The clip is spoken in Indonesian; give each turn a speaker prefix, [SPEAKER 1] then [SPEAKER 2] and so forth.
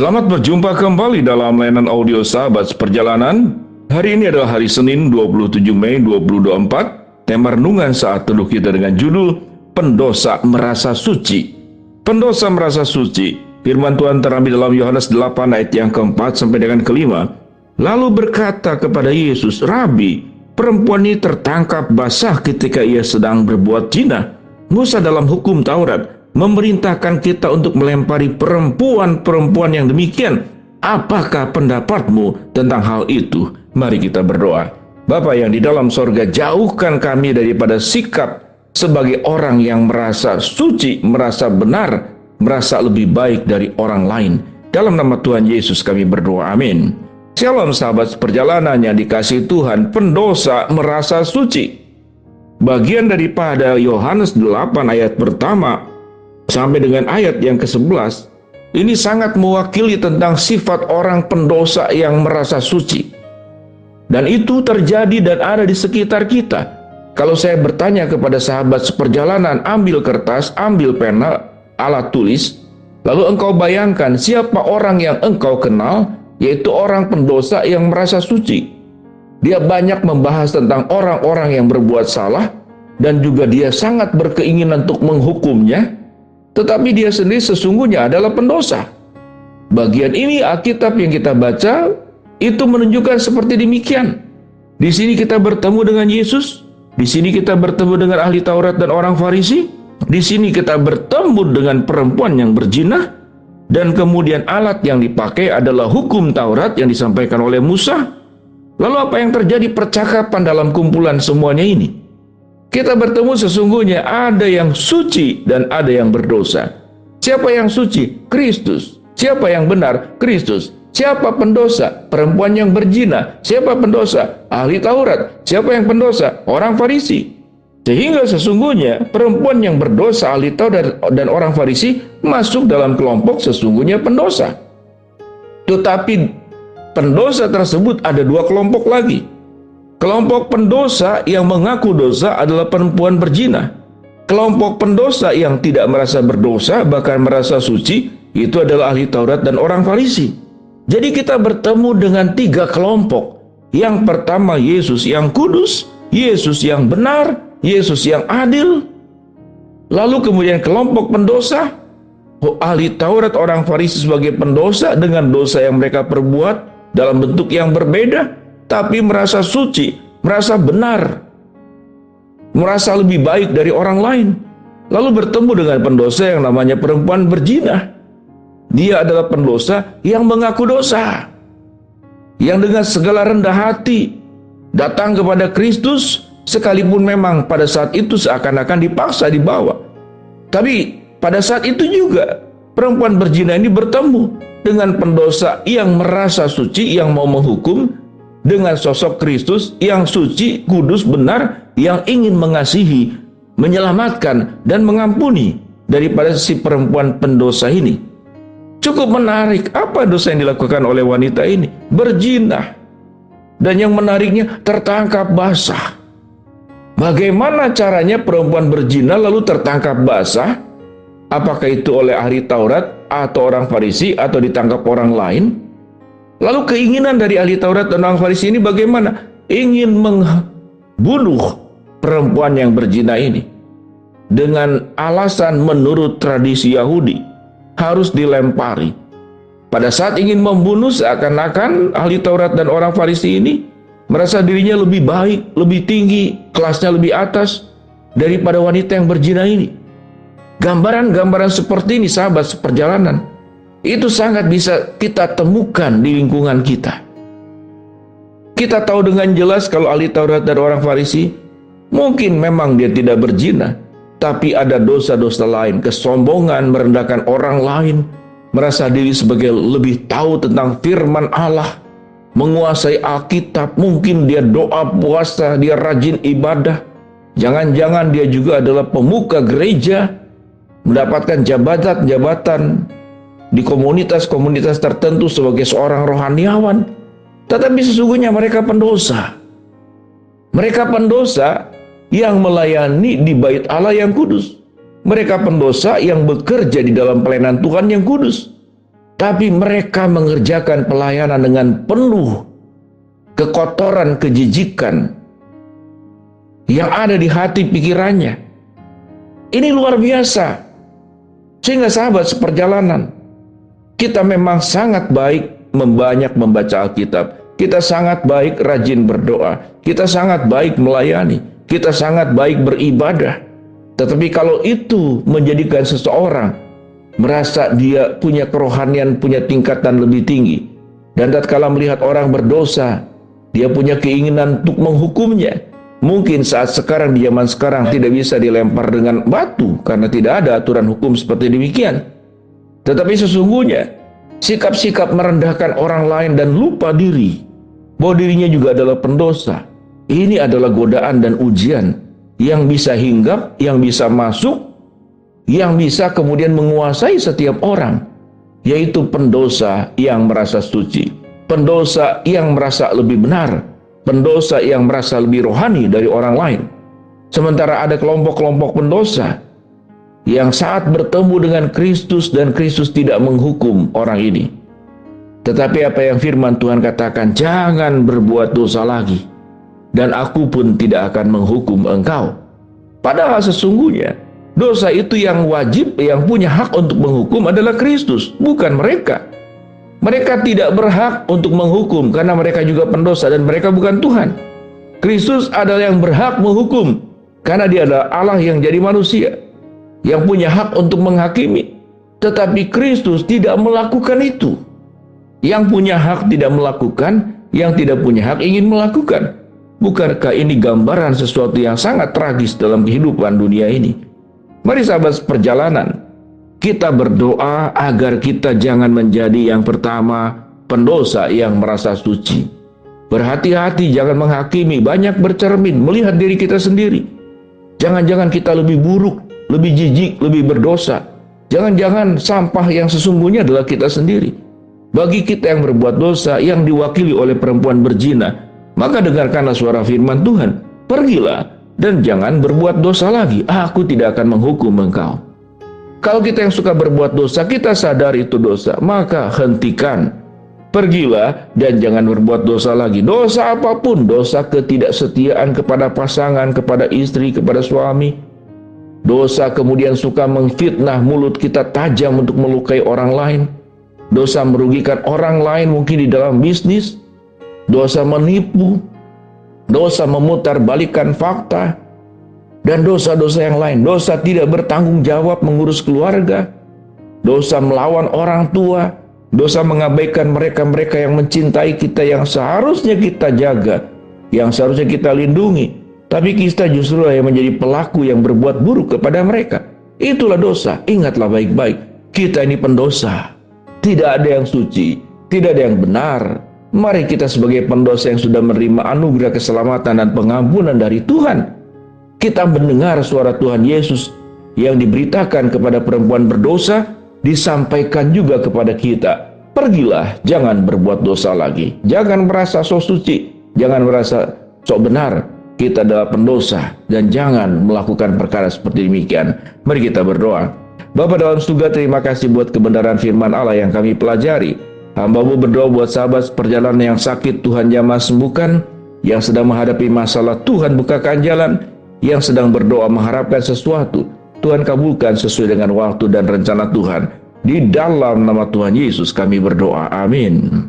[SPEAKER 1] Selamat berjumpa kembali dalam layanan audio Sahabat Seperjalanan. Hari ini adalah hari Senin 27 Mei 2024. Tema renungan saat teduh kita dengan judul Pendosa Merasa Suci. Pendosa merasa suci. Firman Tuhan terambil dalam Yohanes 8 ayat yang keempat sampai dengan kelima. Lalu berkata kepada Yesus, "Rabi, perempuan ini tertangkap basah ketika ia sedang berbuat zina. Musa dalam hukum Taurat memerintahkan kita untuk melempari perempuan-perempuan yang demikian. Apakah pendapatmu tentang hal itu?" Mari kita berdoa. Bapa yang di dalam sorga, jauhkan kami daripada sikap sebagai orang yang merasa suci, merasa benar, merasa lebih baik dari orang lain. Dalam nama Tuhan Yesus kami berdoa, amin. Shalom sahabat seperjalanan yang dikasihi Tuhan. Pendosa merasa suci. Bagian daripada Yohanes 8 ayat pertama sampai dengan ayat yang ke-11, ini sangat mewakili tentang sifat orang pendosa yang merasa suci. Dan itu terjadi dan ada di sekitar kita. Kalau saya bertanya kepada sahabat seperjalanan, ambil kertas, ambil pena, alat tulis, lalu engkau bayangkan siapa orang yang engkau kenal, yaitu orang pendosa yang merasa suci. Dia banyak membahas tentang orang-orang yang berbuat salah, dan juga dia sangat berkeinginan untuk menghukumnya, tetapi dia sendiri sesungguhnya adalah pendosa. Bagian ini Alkitab yang kita baca itu menunjukkan seperti demikian. Di sini kita bertemu dengan Yesus, di sini kita bertemu dengan ahli Taurat dan orang Farisi, di sini kita bertemu dengan perempuan yang berzina, dan kemudian alat yang dipakai adalah hukum Taurat yang disampaikan oleh Musa. Lalu apa yang terjadi percakapan dalam kumpulan semuanya ini? Kita bertemu sesungguhnya ada yang suci dan ada yang berdosa. Siapa yang suci? Kristus. Siapa yang benar? Kristus. Siapa pendosa? Perempuan yang berzina. Siapa pendosa? Ahli Taurat. Siapa yang pendosa? Orang Farisi. Sehingga sesungguhnya perempuan yang berdosa, ahli Taurat dan orang Farisi masuk dalam kelompok sesungguhnya pendosa. Tetapi pendosa tersebut ada dua kelompok lagi. Kelompok pendosa yang mengaku dosa adalah perempuan berzina. Kelompok pendosa yang tidak merasa berdosa, bahkan merasa suci, itu adalah ahli Taurat dan orang Farisi. Jadi kita bertemu dengan tiga kelompok. Yang pertama Yesus yang kudus, Yesus yang benar, Yesus yang adil. Lalu kemudian kelompok pendosa, ahli Taurat, orang Farisi sebagai pendosa dengan dosa yang mereka perbuat dalam bentuk yang berbeda, tapi merasa suci, merasa benar, merasa lebih baik dari orang lain. Lalu bertemu dengan pendosa yang namanya perempuan berzina. Dia adalah pendosa yang mengaku dosa, yang dengan segala rendah hati datang kepada Kristus, sekalipun memang pada saat itu seakan-akan dipaksa dibawa. Tapi pada saat itu juga perempuan berzina ini bertemu dengan pendosa yang merasa suci, yang mau menghukum, dengan sosok Kristus yang suci, kudus, benar, yang ingin mengasihi, menyelamatkan, dan mengampuni daripada si perempuan pendosa ini. Cukup menarik, apa dosa yang dilakukan oleh wanita ini? Berzina. Dan yang menariknya, tertangkap basah. Bagaimana caranya perempuan berzina lalu tertangkap basah? Apakah itu oleh ahli Taurat atau orang Farisi atau ditangkap orang lain? Lalu keinginan dari ahli Taurat dan orang Farisi ini bagaimana? Ingin membunuh perempuan yang berzina ini. Dengan alasan menurut tradisi Yahudi, harus dilempari. Pada saat ingin membunuh, seakan-akan ahli Taurat dan orang Farisi ini merasa dirinya lebih baik, lebih tinggi, kelasnya lebih atas daripada wanita yang berzina ini. Gambaran-gambaran seperti ini sahabat seperjalanan, itu sangat bisa kita temukan di lingkungan kita. Kita tahu dengan jelas kalau ahli Taurat dan orang Farisi, mungkin memang dia tidak berzina, tapi ada dosa-dosa lain, kesombongan, merendahkan orang lain, merasa diri sebagai lebih tahu tentang firman Allah, menguasai Alkitab, mungkin dia doa puasa, dia rajin ibadah, jangan-jangan dia juga adalah pemuka gereja, mendapatkan jabatan-jabatan di komunitas-komunitas tertentu sebagai seorang rohaniawan, tetapi sesungguhnya mereka pendosa. Mereka pendosa yang melayani di bait Allah yang kudus. Mereka pendosa yang bekerja di dalam pelayanan Tuhan yang kudus. tapi mereka mengerjakan pelayanan dengan penuh kekotoran, kejijikan yang ada di hati pikirannya. Ini luar biasa. Sehingga sahabat seperjalanan, kita memang sangat baik banyak membaca Alkitab. Kita sangat baik rajin berdoa. Kita sangat baik melayani. Kita sangat baik beribadah. Tetapi kalau itu menjadikan seseorang merasa dia punya kerohanian, punya tingkatan lebih tinggi, dan tatkala melihat orang berdosa, dia punya keinginan untuk menghukumnya. Mungkin saat sekarang, di zaman sekarang, tidak bisa dilempar dengan batu karena tidak ada aturan hukum seperti demikian. Tetapi sesungguhnya sikap-sikap merendahkan orang lain dan lupa diri bahwa dirinya juga adalah pendosa, ini adalah godaan dan ujian yang bisa hinggap, yang bisa masuk, yang bisa kemudian menguasai setiap orang, yaitu pendosa yang merasa suci, pendosa yang merasa lebih benar, pendosa yang merasa lebih rohani dari orang lain. Sementara ada kelompok-kelompok pendosa yang saat bertemu dengan Kristus dan Kristus tidak menghukum orang ini. Tetapi apa yang firman Tuhan katakan, jangan berbuat dosa lagi, dan aku pun tidak akan menghukum engkau. Padahal sesungguhnya dosa itu yang wajib, yang punya hak untuk menghukum adalah Kristus, bukan mereka. Mereka tidak berhak untuk menghukum karena mereka juga pendosa dan mereka bukan Tuhan. Kristus adalah yang berhak menghukum karena dia adalah Allah yang jadi manusia, yang punya hak untuk menghakimi. Tetapi Kristus tidak melakukan itu. Yang punya hak tidak melakukan, yang tidak punya hak ingin melakukan. Bukankah ini gambaran sesuatu yang sangat tragis dalam kehidupan dunia ini? Mari sahabat perjalanan, kita berdoa agar kita jangan menjadi yang pertama pendosa yang merasa suci. Berhati-hati jangan menghakimi, banyak bercermin, melihat diri kita sendiri. Jangan-jangan kita lebih buruk, lebih jijik, lebih berdosa. Jangan-jangan sampah yang sesungguhnya adalah kita sendiri. Bagi kita yang berbuat dosa, yang diwakili oleh perempuan berzina, maka dengarkanlah suara firman Tuhan. Pergilah dan jangan berbuat dosa lagi. Aku tidak akan menghukum engkau. Kalau kita yang suka berbuat dosa, kita sadar itu dosa, maka hentikan. Pergilah dan jangan berbuat dosa lagi. Dosa apapun, dosa ketidaksetiaan kepada pasangan, kepada istri, kepada suami. Dosa kemudian suka memfitnah, mulut kita tajam untuk melukai orang lain. Dosa merugikan orang lain mungkin di dalam bisnis. Dosa menipu. Dosa memutarbalikkan fakta. Dan dosa-dosa yang lain. Dosa tidak bertanggung jawab mengurus keluarga. Dosa melawan orang tua. Dosa mengabaikan mereka-mereka yang mencintai kita, yang seharusnya kita jaga, yang seharusnya kita lindungi. Tapi kita justru yang menjadi pelaku yang berbuat buruk kepada mereka. Itulah dosa. Ingatlah baik-baik. Kita ini pendosa. Tidak ada yang suci. Tidak ada yang benar. Mari kita sebagai pendosa yang sudah menerima anugerah keselamatan dan pengampunan dari Tuhan, kita mendengar suara Tuhan Yesus yang diberitakan kepada perempuan berdosa, disampaikan juga kepada kita. Pergilah, jangan berbuat dosa lagi. Jangan merasa sok suci, jangan merasa sok benar. Kita adalah pendosa dan jangan melakukan perkara seperti demikian. Mari kita berdoa. Bapa dalam surga, terima kasih buat kebenaran firman Allah yang kami pelajari. Hamba-Mu berdoa buat sahabat perjalanan yang sakit, Tuhan jamah sembuhkan. Yang sedang menghadapi masalah, Tuhan bukakan jalan. Yang sedang berdoa mengharapkan sesuatu, Tuhan kabulkan sesuai dengan waktu dan rencana Tuhan. Di dalam nama Tuhan Yesus kami berdoa. Amin.